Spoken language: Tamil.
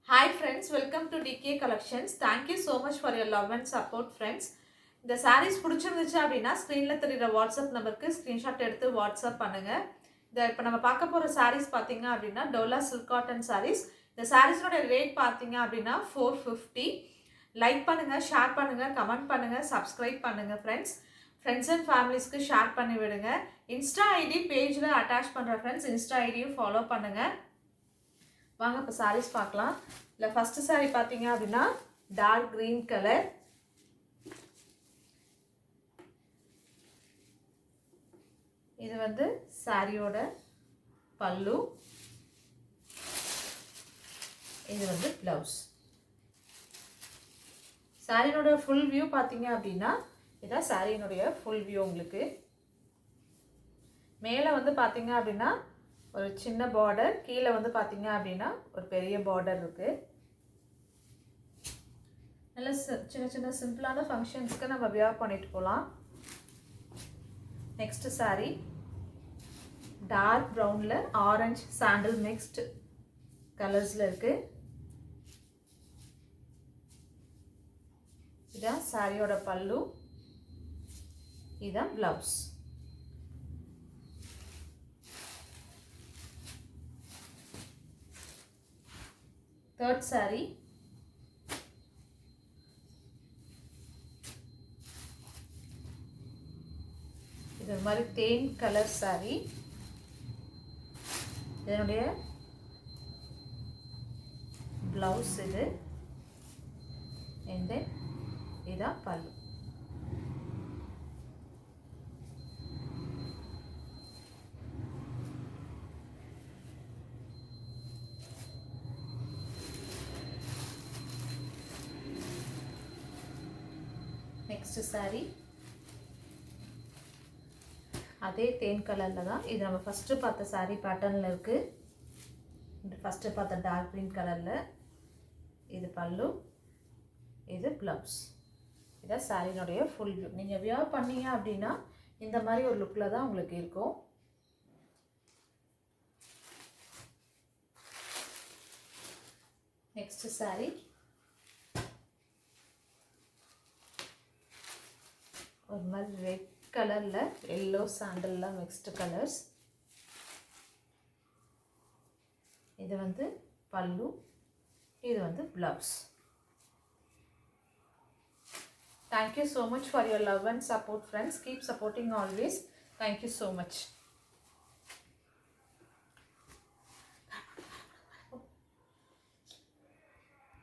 Hi friends, welcome to DK Collections. Thank you so much for your love and support friends. இந்த sarees பிடிச்சிருந்துச்சு அப்படின்னா ஸ்க்ரீனில் தெரியுற வாட்ஸ்அப் நம்பருக்கு ஸ்க்ரீன்ஷாட் எடுத்து வாட்ஸ்அப் பண்ணுங்கள். இப்போ நம்ம பார்க்க போகிற sarees பார்த்தீங்க அப்படின்னா டோலா சில்க் காட்டன் sarees. இந்த சாரீஸோட ரேட் பார்த்தீங்க அப்படின்னா 450. லைக் பண்ணுங்கள், ஷேர் பண்ணுங்கள், கமெண்ட் பண்ணுங்கள், சப்ஸ்கிரைப் பண்ணுங்கள் ஃப்ரெண்ட்ஸ் அண்ட் ஃபேமிலிஸ்க்கு ஷேர் பண்ணி விடுங்க. இன்ஸ்டா ஐடி பேஜில் அட்டாச் பண்ணுற ஃப்ரெண்ட்ஸ் இன்ஸ்டா ஐடியும் ஃபாலோ பண்ணுங்கள். வாங்க இப்போ சாரீஸ் பார்க்கலாம். இல்லை ஃபஸ்ட்டு சாரீ பார்த்தீங்க அப்படின்னா டார்க் க்ரீன் கலர். இது வந்து சாரியோட பல்லு, இது வந்து ப்ளவுஸ். சாரியினோட ஃபுல் வியூ பார்த்தீங்க அப்படின்னா இதான் சாரியினுடைய ஃபுல் வியூ. உங்களுக்கு மேலே வந்து பார்த்தீங்க அப்படின்னா ஒரு சின்ன பார்டர், கீழே வந்து பார்த்தீங்க அப்படின்னா ஒரு பெரிய பார்டர் இருக்குது. நல்ல சின்ன சின்ன சிம்பிளான ஃபங்க்ஷன்ஸ்க்கு நம்ம வியர் பண்ணிட்டு போகலாம். நெக்ஸ்ட் சாரீ டார்க் ப்ரௌனில் ஆரஞ்சு சாண்டில் மிக்ஸ்டு கலர்ஸில் இருக்குது. இதான் சாரியோட பல்லு, இதான் ப்ளவுஸ். தேர்ட் சாரீ இது ஒரு மாதிரி தேன் கலர் சாரீ. இதனுடைய ப்ளவுஸ் இது, and then இதான் பல்லு. நெக்ஸ்ட் சாரீ அதே தேன் கலரில் தான். இது நம்ம ஃபஸ்ட்டு பார்த்த சாரீ பேட்டர்னில் இருக்குது. இது ஃபஸ்ட்டு பார்த்த டார்க் க்ரீன் கலரில். இது பல்லு, இது ப்ளவுஸ். இதான் சாரீனுடைய ஃபுல் வியூ. நீங்கள் வியர் பண்ணீங்க அப்படின்னா இந்த மாதிரி ஒரு லுக்கில் தான் உங்களுக்கு இருக்கும். நெக்ஸ்ட் சாரீ ஒரு மாதிரி ரெட் கலரில் எல்லோ சாண்டல்லாம் மிக்ஸ்டு கலர்ஸ். இது வந்து பல்லு, இது வந்து blouse. Thank you so much for your love and support friends. Keep supporting always. Thank you so much.